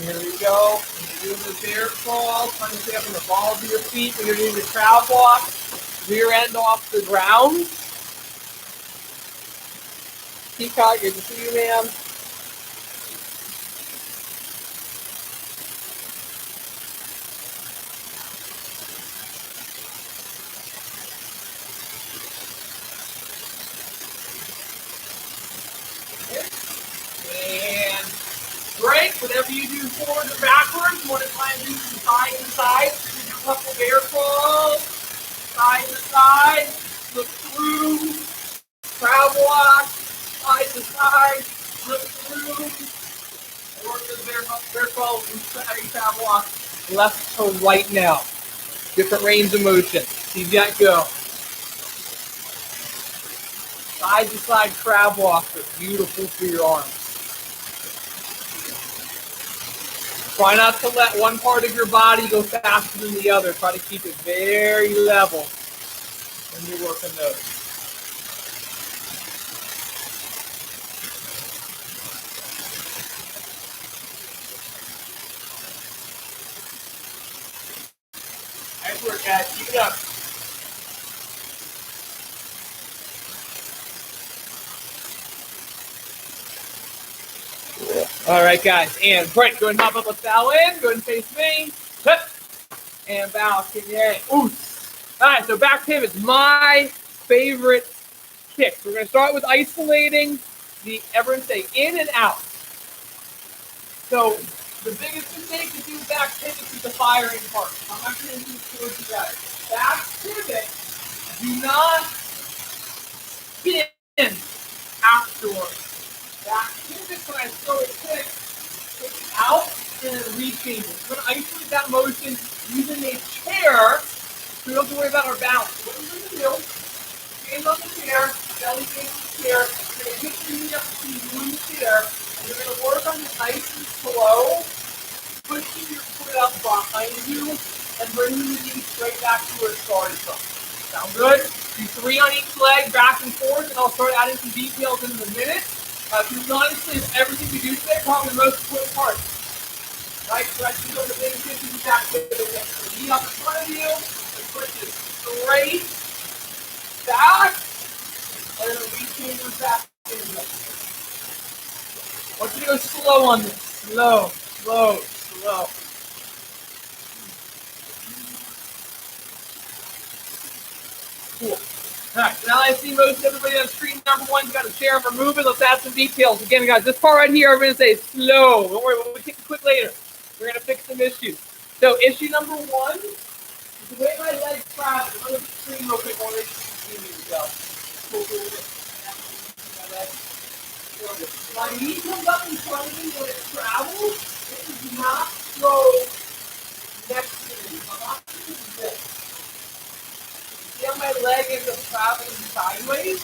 Here we go. You're doing the bear crawl, trying to stay up on the balls of your feet. When you're doing the crab walk, rear end off the ground. Peacock, good to see you, ma'am. And break. Whatever you do forward or backwards, you want to try and do from side to side. Do a couple bear crawls, side to side, look through, crab walk, side to side, look through. Or the bear crawls and crab walk left to right now. Different range of motion. See that go. Side to side crab walks are beautiful for your arms. Try not to let one part of your body go faster than the other. Try to keep it very level when you're working those. Nice work, guys. Keep it up. All right, guys. And break. Go ahead and hop up. Let's bow in. Go ahead and face me. And bow. Yay. Oof. All right, so back pivot's my favorite kick. So we're going to start with isolating the, everyone say, in and out. So the biggest mistake to do back pivots is the firing part. I'm not going to do this towards you guys. Back pivot, do not spin afterwards. Back pivot, when I throw a kick, it's out and then rechange it. We're going to isolate that motion using a chair so we don't have to worry about our balance. What we're going to do, hands on the chair, belly facing the chair, you're going to hit your knee up to you in the chair, and you're going to work on this nice and slow, pushing your foot up behind you, and bringing the knee straight back to where it started from. Sound good? Do 3 on each leg, back and forth, and I'll start adding some details in a minute. Because honestly, it's everything we do today, probably the most important part. Right? Stretching over the big hips and back to the knee up in front of you, and push it straight back, and then reaching your back into it. I want you to go slow on this. Slow, slow, slow. Cool. All right, now I see most everybody on screen number 1's got a chair and we're moving. Let's add some details. Again, guys, this part right here, I'm going to say slow. Don't worry, we'll take it quick later. We're going to fix some issues. So, issue number 1 is the way my legs travel. I'm going to screen real quick while they see me go. My knee comes up in front of me when it travels. It does not go next to me. I'm not going to do this. See how my leg ends up traveling sideways?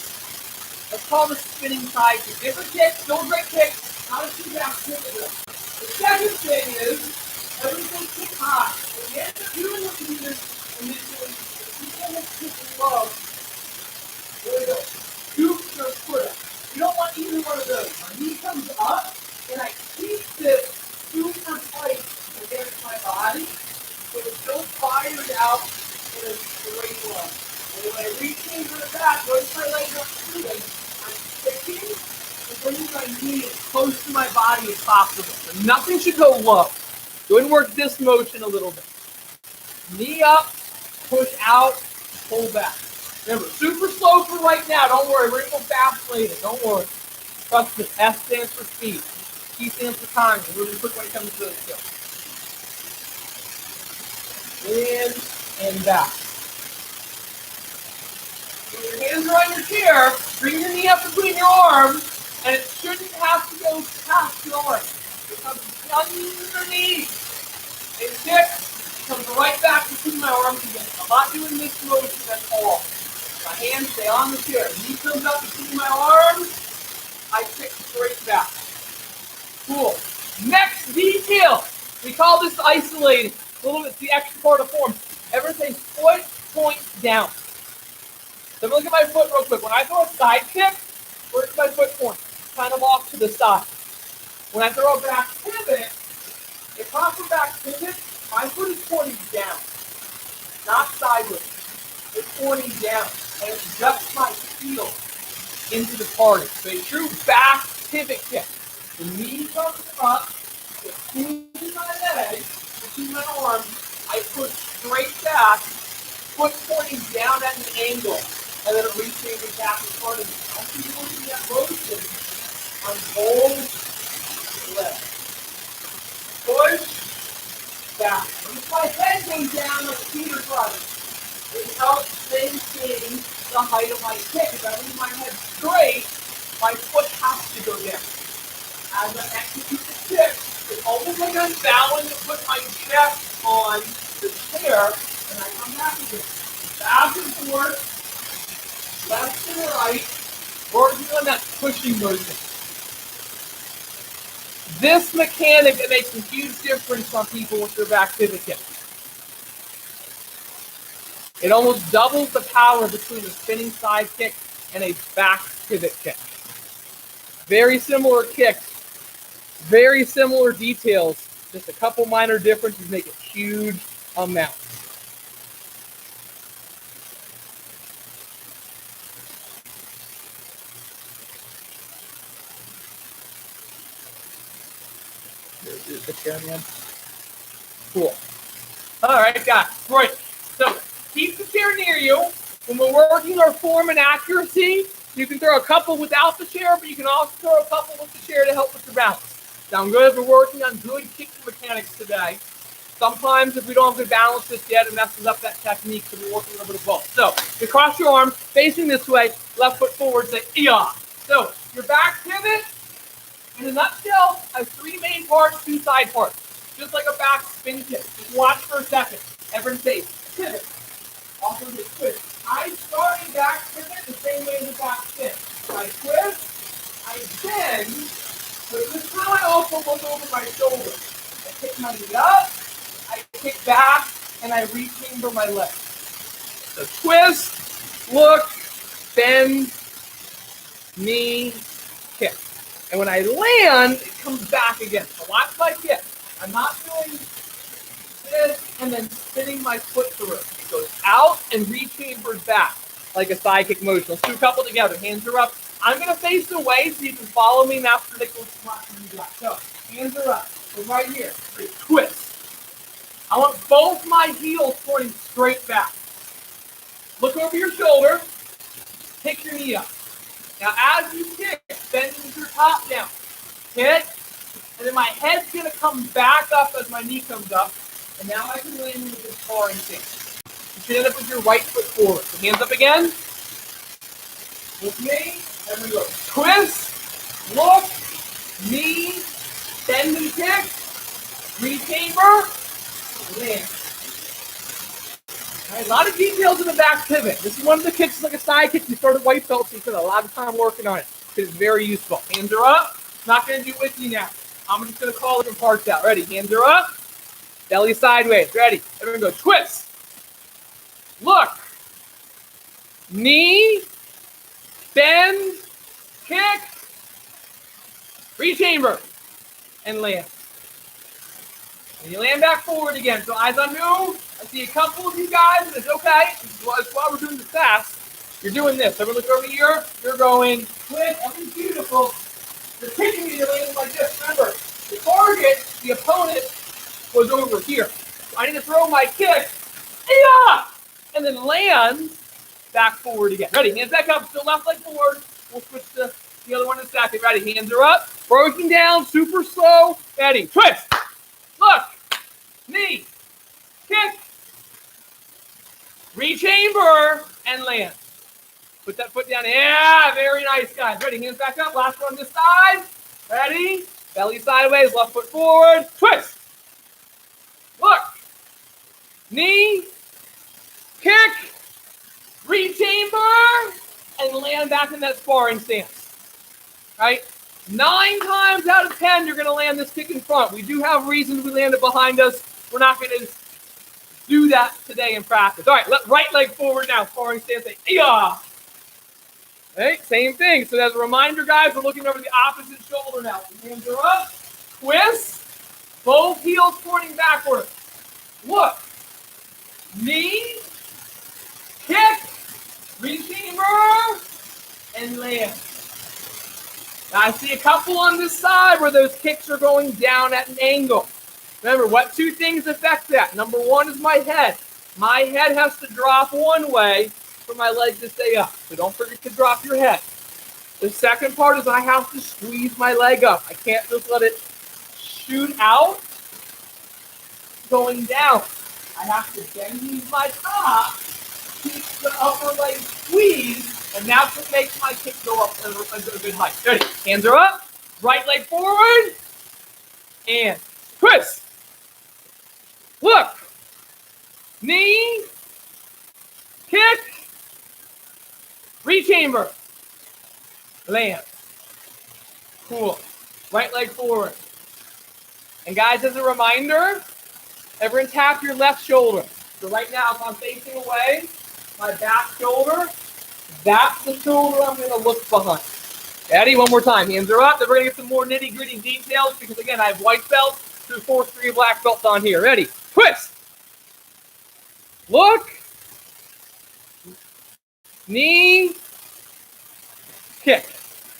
Let's call this spinning side kick. Different kick, still a great kick, not a too back pivot. The second thing is, everything kick high. When you end up doing what you do initially, if you get this kick low, there we go. Scoop your foot up. You don't want either one of those. My knee comes up, and I keep this super tight against my body, so it's still fired out in a straight line. And when I reach into the back, once my legs are moving, I'm kicking and bringing my knee as close to my body as possible. So nothing should go low. Go ahead and work this motion a little bit. Knee up, push out, pull back. Remember, super slow for right now. Don't worry, we're going to go fast later. Don't worry. Trust me, S stands for speed. T stands for time. We're really quick when it comes to this stuff. In and back. When your hands are on your chair, bring your knee up between your arms, and it shouldn't have to go past your arms. It comes underneath. It sticks, comes right back between my arms again. I'm not doing this motion at all. My hands stay on the chair. Knee comes up between my arms, I kick straight back. Cool. Next detail. We call this isolating. A little bit, the extra part of form. Everything foot points down. So look at my foot real quick. When I throw a side kick, where's my foot point? Kind of off to the side. When I throw a back pivot, A proper back pivot, my foot is pointing down, not sideways. It's pointing down, and it adjusts my heel into the target. So a true back pivot kick. The knee comes up, between my leg, between my arms, I push straight back, foot pointing down at an angle, and then it rechanges back in front of me. I keep looking at motion on both legs. Push, back. If my head goes down like Peter Brothers, it helps maintain the height of my kick. If I leave my head straight, my foot has to go down. As I execute the kick, it's almost like I'm bowing to put my chest on the chair, and I come back again. Back and forth, left and right, working on that pushing motion. This mechanic that makes a huge difference on people with their back pivot kick. It almost doubles the power between a spinning side kick and a back pivot kick. Very similar kicks, very similar details, just a couple minor differences make a huge amount. Here's the chair, man. Cool. All right, guys, great. So keep the chair near you. When we're working our form and accuracy, you can throw a couple without the chair, but you can also throw a couple with the chair to help with your balance. Sound good? We're working on good kick mechanics today. Sometimes if we don't have good balance just yet, it messes up that technique, so we're working a little bit of both. So you cross your arms, facing this way, left foot forward, say, "Iya." So your back pivot, in a nutshell, has three main parts, two side parts. Just like a back spin kick. Just watch for a second. Everyone say, pivot. Also the twist. I start a back pivot the same way as a back spin. I twist, I bend, but this time I also look over my shoulder. I kick my knee up, I kick back, and I rechamber my leg. So twist, look, bend, knee, kick. And when I land, it comes back again. So watch my kick. I'm not doing this and then spinning my foot through. It goes out and rechambers back like a side kick motion. Let's do a couple together. Hands are up. I'm going to face away so you can follow me, not predictable spot you got. So hands are up. So right here. Twist. I want both my heels pointing straight back. Look over your shoulder. Kick your knee up. Now as you kick, bend your top down. Kick. And then my head's going to come back up as my knee comes up. And now I can land with this sparring stance. You should end up with your right foot forward. So hands up again. With me. And we go. Twist. Look. Knee. Bend and kick. Rechamber. Land. All right, a lot of details in the back pivot. This is one of the kicks, like a side kick. You started white belt, so you spend a lot of time working on it. It's very useful. Hands are up. Not going to do with you now. I'm just going to call different parts out. Ready? Hands are up. Belly sideways. Ready? Everyone go. Twist. Look. Knee. Bend. Kick. Rechamber. And land. And you land back forward again. So as I move, I see a couple of you guys, and it's okay. That's why we're doing this fast. You're doing this. Everyone look over here. You're going twist. Everything's beautiful. You're kicking me, you're landing like this. Remember, the target, the opponent, was over here. So I need to throw my kick, and then land back forward again. Ready, hands back up, still left leg forward. We'll switch to the other one in a second. Ready, hands are up, broken down, super slow. Ready, twist, look, knee, kick, rechamber, and land. Put that foot down. Yeah, very nice, guys. Ready, hands back up. Last one on this side. Ready? Belly sideways, left foot forward. Twist. Look. Knee. Kick. Rechamber. And land back in that sparring stance. Right? 9 times out of 10, you're going to land this kick in front. We do have reasons we land it behind us. We're not going to do that today in practice. All right, right leg forward now. Sparring stance. Yeah. Right, same thing. So as a reminder, guys, we're looking over the opposite shoulder now. Hands are up. Twist. Both heels pointing backward. Look. Knee, kick, receiver, and land. Now I see a couple on this side where those kicks are going down at an angle. Remember, what two things affect that? Number one is my head. My head has to drop one way for my leg to stay up. So don't forget to drop your head. The second part is I have to squeeze my leg up. I can't just let it shoot out going down. I have to then use my top, keep the upper leg squeezed, and that's what makes my kick go up a good height. Ready? Hands are up. Right leg forward. And twist. Look. Knee. Kick. Rechamber. Land. Cool. Right leg forward. And guys, as a reminder, everyone tap your left shoulder. So right now, if I'm facing away, my back shoulder, that's the shoulder I'm going to look behind. Ready? One more time. Hands are up. Then we're going to get some more nitty-gritty details because, again, I have white belts to 4th degree black belts on here. Ready? Twist. Look. Knee. Kick.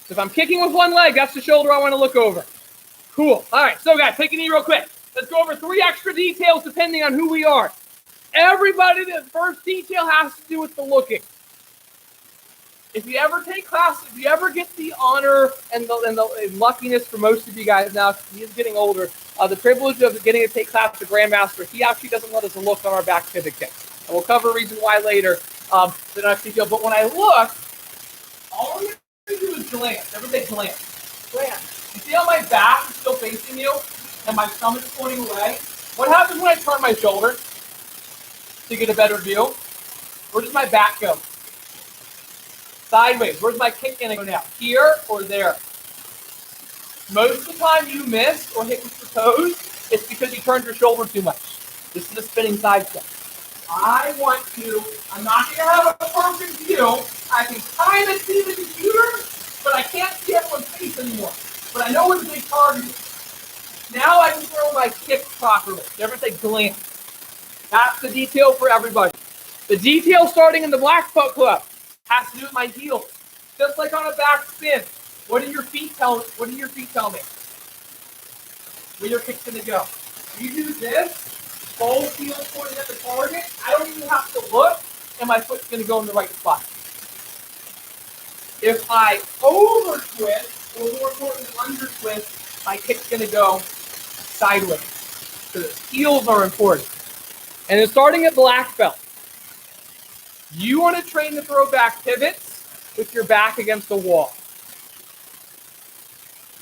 So if I'm kicking with one leg, that's the shoulder I want to look over. Cool. All right. So, guys, take a knee real quick. Let's go over 3 extra details depending on who we are. Everybody, the first detail has to do with the looking. If you ever take class, if you ever get the honor and the luckiness for most of you guys now, he is getting older, the privilege of getting to take class with the Grandmaster, he actually doesn't let us look on our back pivot kick. And we'll cover a reason why later. But when I look, all you have to do is glance. Everybody glance. Glance. You see how my back is still facing you and my stomach's pointing away? What happens when I turn my shoulder to get a better view? Where does my back go? Sideways. Where's my kick going to go now? Here or there? Most of the time you miss or hit with your toes, it's because you turned your shoulder too much. This is a spinning side step. I'm not going to have a perfect view. I can kind of see the computer, but I can't see everyone's face anymore. But I know where the big target is. Now I can throw my kick properly. Everyone say glance. That's the detail for everybody. The detail starting in the Black Belt Club has to do with my heels. Just like on a back spin. What do your feet tell me? Where your kick's going to go. You do this, both heels pointing at the target. I don't even have to look, and my foot's going to go in the right spot. If I over twist, or more importantly under twist, my kick's going to go sideways. So the heels are important. And then starting at black belt, you want to train to throw back pivots with your back against the wall.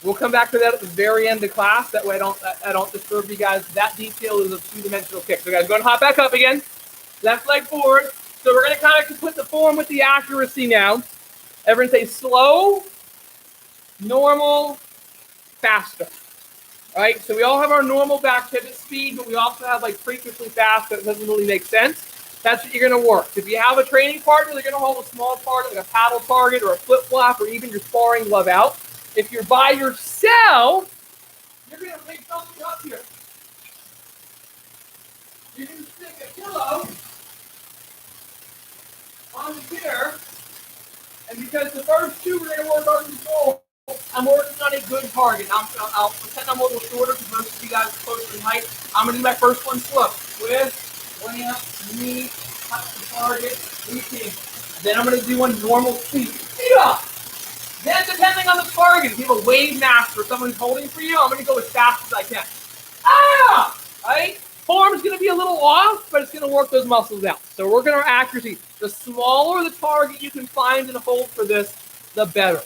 We'll come back to that at the very end of class. That way I don't disturb you guys. That detail is a two-dimensional kick. So guys, go ahead and hop back up again. Left leg forward. So we're going to kind of put the form with the accuracy now. Everyone say slow, normal, faster. All right, so we all have our normal back pivot speed, but we also have like freakishly fast that doesn't really make sense. That's what you're going to work. If you have a training partner, they're going to hold a small target, like a paddle target or a flip-flop or even your sparring glove out. If you're by yourself, you're going to pick something up here. You're going to stick a pillow on the chair, and because the first two we're going to work on control, I'm working on a good target. I'll pretend I'm a little shorter because most of you guys are closer in height. I'm going to do my first one slow. Twist, lamp, knee, touch the target, reaching. Then I'm going to do one normal speed. Speed up. Then depending on the target, if you have a wave master or someone who's holding for you, I'm going to go as fast as I can. Ah! Right? Form's going to be a little off, but it's going to work those muscles out. So we're going to accuracy. The smaller the target you can find and hold for this, the better.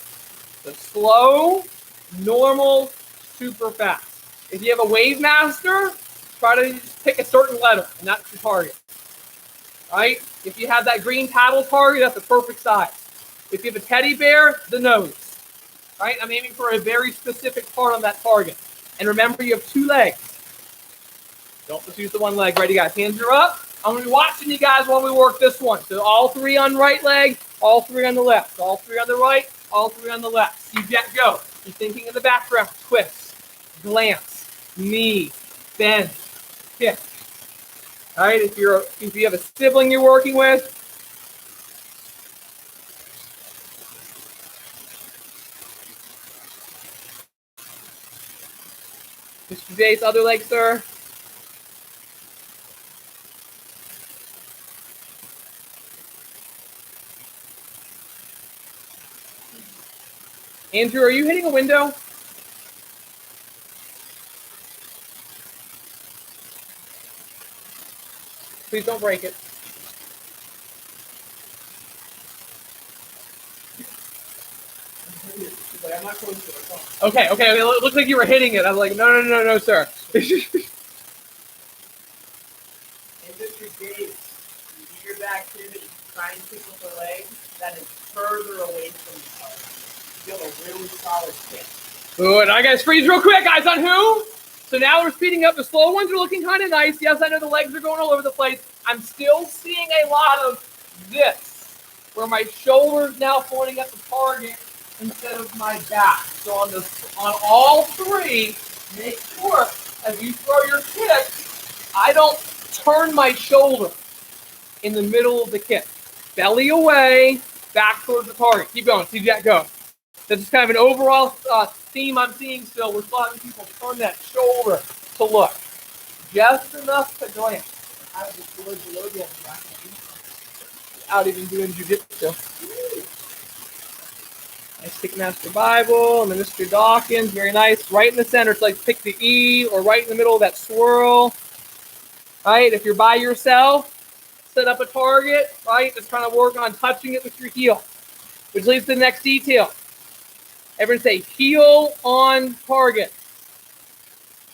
The slow, normal, super fast. If you have a wave master, try to just pick a certain letter, and that's your target. All right? If you have that green paddle target, that's the perfect size. If you have a teddy bear, the nose. All right? I'm aiming for a very specific part on that target. And remember, you have two legs. Don't just use the one leg. Ready, guys? Hands are up. I'm going to be watching you guys while we work this one. So all three on right leg, all three on the left, all three on the right, all three on the left. See Jet go. You're thinking in the background. Twist, glance, knee, bend, kick. All right, if you have a sibling you're working with, Mr. J's other leg, sir. Andrew, are you hitting a window? Please don't break it. I'm not close to it. Okay. It looks like you were hitting it. I was like, no, sir. And Mr. Gates, you do your back pivot, try and kick with the leg, that is further away from the target. You have a really solid kick. Good. I got to freeze real quick, guys, on who? So now we're speeding up. The slow ones are looking kind of nice. Yes, I know the legs are going all over the place. I'm still seeing a lot of this, where my shoulder's now pointing at the target instead of my back. So on all three, make sure as you throw your kick, I don't turn my shoulder in the middle of the kick. Belly away, back towards the target. Keep going. See that go. That's just kind of an overall theme I'm seeing still. We're still having people turn that shoulder to look. Just enough to glance. Without even doing jiu-jitsu. Nice Ticketmaster Bible, and then Mr. Dawkins, very nice. Right in the center, it's like pick the E, or right in the middle of that swirl. Right, if you're by yourself, set up a target, right? Just trying to work on touching it with your heel, which leads to the next detail. Everyone say heel on target.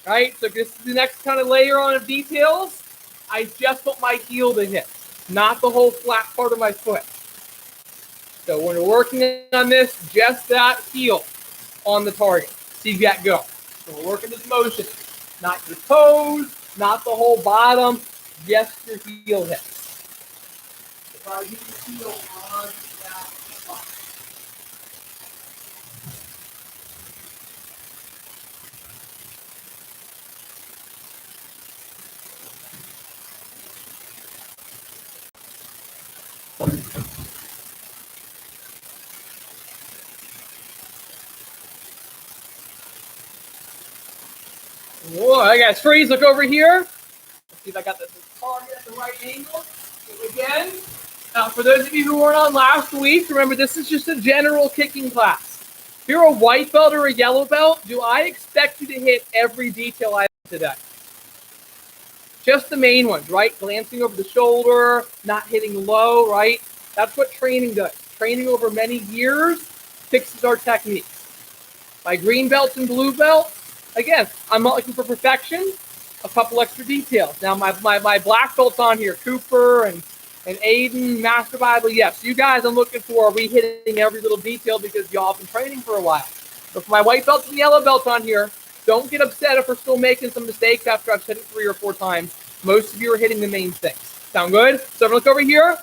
Right, so this is the next kind of layer on of details. I just want my heel to hit, not the whole flat part of my foot. So when we're working on this, just that heel on the target. See that go. So we're working this motion. Not your toes, not the whole bottom, just your heel hit. If I get your heel on that spot. Whoa, I got freeze. Look over here. Let's see if I got this target at the right angle. So again, for those of you who weren't on last week, remember this is just a general kicking class. If you're a white belt or a yellow belt, do I expect you to hit every detail I have today? Just the main ones, right? Glancing over the shoulder, not hitting low, right? That's what training does. Training over many years fixes our techniques. My green belts and blue belts, again, I'm not looking for perfection, a couple extra details. Now, my black belt's on here, Cooper and Aiden, Master Bible, yes. You guys I'm looking for, are we hitting every little detail because y'all have been training for a while. But for my white belts and yellow belts on here, don't get upset if we're still making some mistakes after I've said it 3 or 4 times. Most of you are hitting the main things. Sound good? So look over here.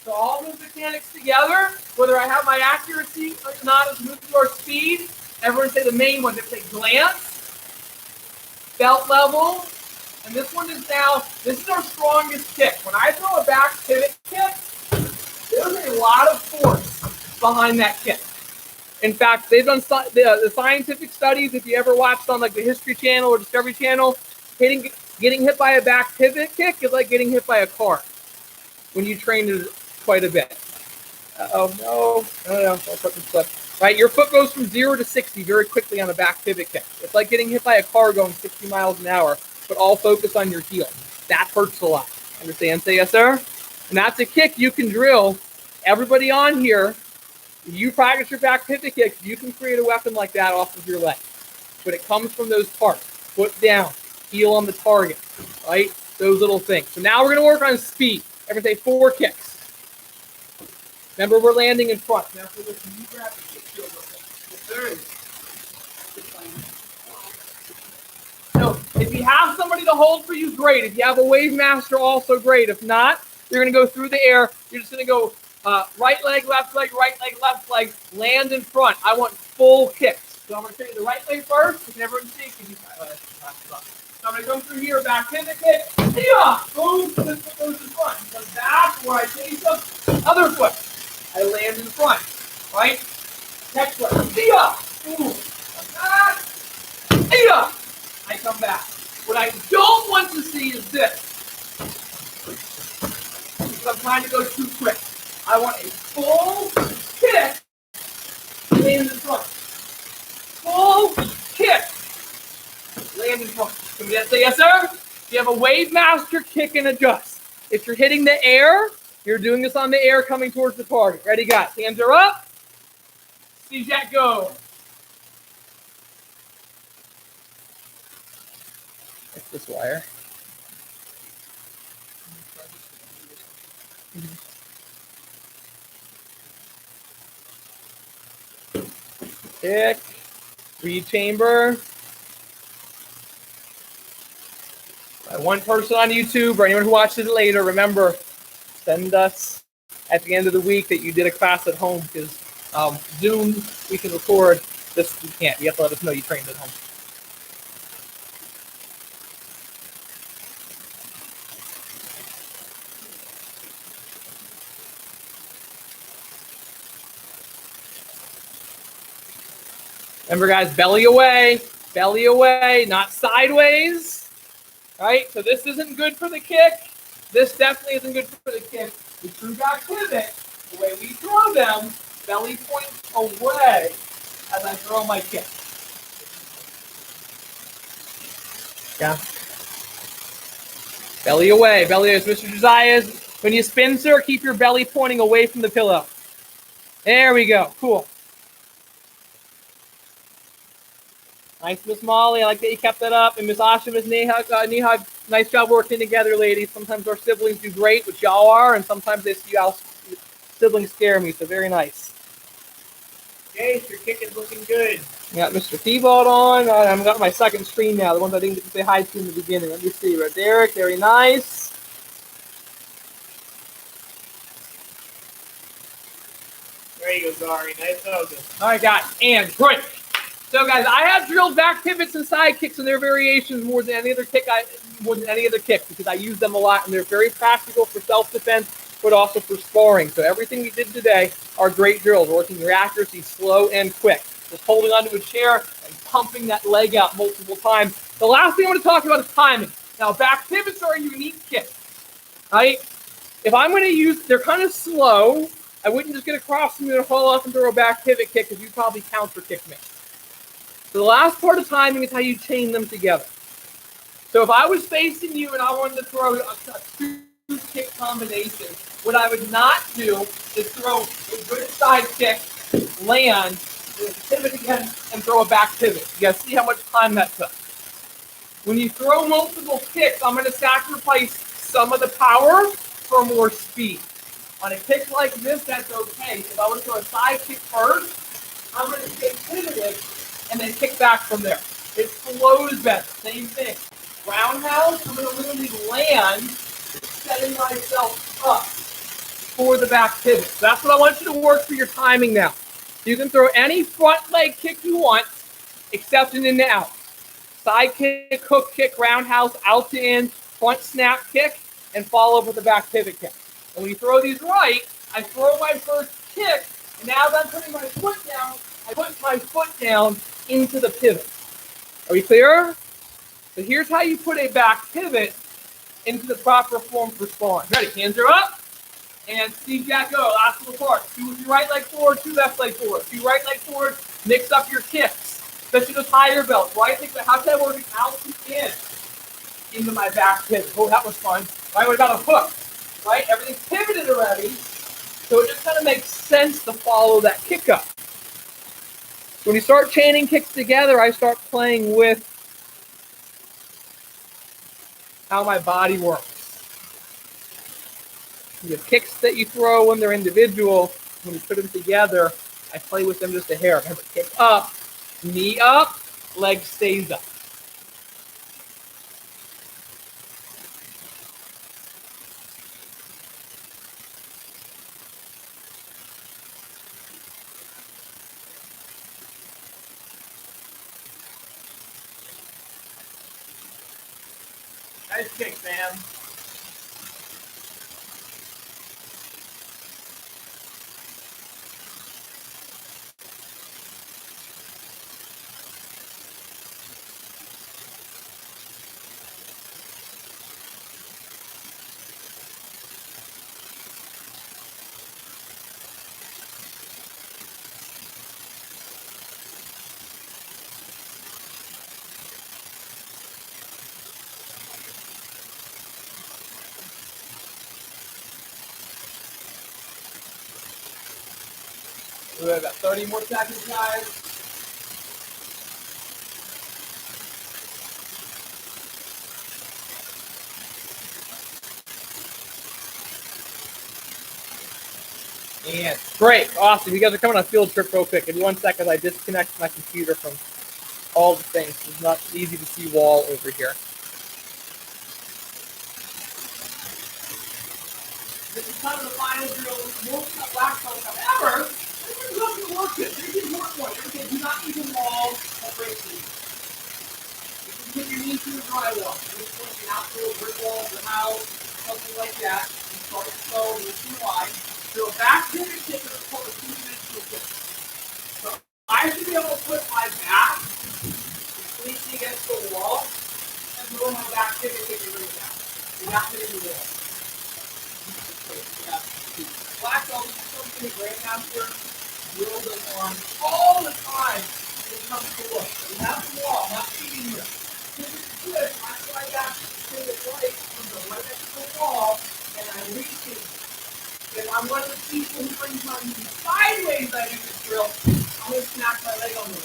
So all those mechanics together, whether I have my accuracy or not, as moving or speed, everyone say the main one. They say glance, belt level, and this one is now, this is our strongest kick. When I throw a back pivot kick, there's a lot of force behind that kick. In fact, they've done the scientific studies, if you ever watched on like the History Channel or Discovery Channel, getting hit by a back pivot kick is like getting hit by a car when you train it quite a bit. No, don't put this slip. Right, your foot goes from 0 to 60 very quickly on a back pivot kick. It's like getting hit by a car going 60 miles an hour, but all focus on your heel. That hurts a lot. Understand? Say yes, sir? And that's a kick you can drill. Everybody on here, you practice your back pivot kicks, you can create a weapon like that off of your leg. But it comes from those parts. Foot down, heel on the target, right? Those little things. So now we're going to work on speed. Everyone say 4 kicks. Remember, we're landing in front. Now, for this, you grab the kick shield real quick. So, if you have somebody to hold for you, great. If you have a wave master, also great. If not, you're going to go through the air. You're just going to go right leg, left leg, land in front. I want full kicks. So I'm going to show you the right leg first. You can everyone see. I'm going to come through here, back pivot kick. Yeah! Boom! This foot goes in front. Because that's where I chase up. Other foot. I land in front. Right? Next foot. Yeah! Boom! Like that. Yeah! I come back. What I don't want to see is this. Because I'm trying to go too quick. I want a full kick. Land in front. Full kick. Land in front. Can we say yes, sir? You have a wave master kick and adjust. If you're hitting the air, you're doing this on the air coming towards the target. Ready, guys? Hands are up. See Jack go. It's this wire. Kick. Reed chamber. One person on YouTube or anyone who watches it later, remember, send us at the end of the week that you did a class at home, because Zoom, we can record. This, we can't. You have to let us know you trained at home. Remember, guys, belly away, not sideways. Right? So this isn't good for the kick. This definitely isn't good for the kick. The true back pivot, the way we throw them, belly points away as I throw my kick. Yeah. Belly away, as Mr. Josiah's. When you spin, sir, keep your belly pointing away from the pillow. There we go. Cool. Nice, Miss Molly. I like that you kept that up. And Miss Asha, Miss Nehag, nice job working together, ladies. Sometimes our siblings do great, which y'all are, and sometimes they see how siblings scare me, so very nice. Okay, your kick is looking good. Got Mr. Thibault on. I've got my second screen now, the ones I didn't get to say hi to in the beginning. Let me see. Right, Derek, very nice. There you go, Zari. Nice focus. All right, guys, and great. So, guys, I have drilled back pivots and side kicks and their variations more than any other kick, because I use them a lot, and they're very practical for self-defense, but also for sparring. So everything we did today are great drills, working your accuracy slow and quick. Just holding onto a chair and pumping that leg out multiple times. The last thing I want to talk about is timing. Now, back pivots are a unique kick, right? If I'm going to use, they're kind of slow. I wouldn't just get across from you and haul up and throw a back pivot kick, because you'd probably counter kick me. So the last part of timing is how you chain them together. So if I was facing you and I wanted to throw a two-kick combination, what I would not do is throw a good side kick, land, pivot again, and throw a back pivot. You guys see how much time that took. When you throw multiple kicks, I'm going to sacrifice some of the power for more speed. On a kick like this, that's okay. If I want to throw a side kick first, I'm going to stay pivoted and then kick back from there. It flows better. Same thing. Roundhouse, I'm going to literally land, setting myself up for the back pivot. So that's what I want you to work for your timing now. You can throw any front leg kick you want, except an in to out. Side kick, hook kick, roundhouse, out to in, front snap kick, and follow up with the back pivot kick. And when you throw these right, I throw my first kick, and now that I'm putting my foot down, I put my foot down into the pivot. Are we clear? So here's how you put a back pivot into the proper form for sparring. Ready? Hands are up. And Steve Jack go. Last little part. Two right leg forward, two left leg forward. Two right leg forward. Mix up your kicks. Especially those higher belts. Right? Think about how can I work it out to in into my back pivot. Oh, that was fun. Right? What about a hook? Right? Everything's pivoted already. So it just kind of makes sense to follow that kick up. When you start chaining kicks together, I start playing with how my body works. You have kicks that you throw when they're individual. When you put them together, I play with them just a hair. Remember, kick up, knee up, leg stays up. Nice kick, Sam. We've got 30 more seconds, guys. And great, awesome. You guys are coming on a field trip real quick. Give me 1 second. I disconnect my computer from all the things. It's not easy to see wall over here. This is kind of the final drill. Most black belt ever. Everyone's looking to work this. They did work one. They do not need the wall of racing. You can put your knees to the drywall. This one can outfield brick wall of the house, something like that. You start slow, move too wide. So a back pivot kick is called a two-dimensional kick. So I should be able to put my back completely against the wall and throw my back pivot kick right down. Without hitting the wall. Black belt is something the Grandmaster drills us on all the time when it comes to look. We have the wall, not cheating here. This is good. I slide back to the right from the right next to the wall, and I'm reaching. If I'm one of the people who brings my knee sideways, I do this drill, I'm going to snap my leg on the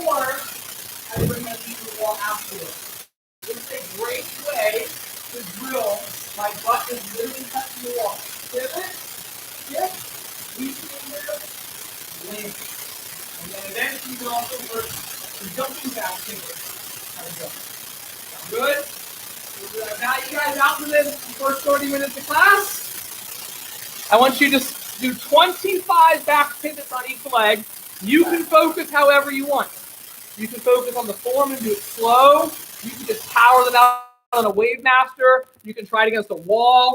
wall. Or I bring my knee to the wall afterwards. This is a great way to drill. My butt is literally touching the wall. Pivot, shift, reaching in there, land. And then eventually you can also work the jumping back pivot. How to jump. Sound good? So now you guys out for this first 30 minutes of class. I want you to do 25 back pivots on each leg. You can focus however you want. You can focus on the form and do it slow. You can just power them out on a Wave Master. You can try it against a wall.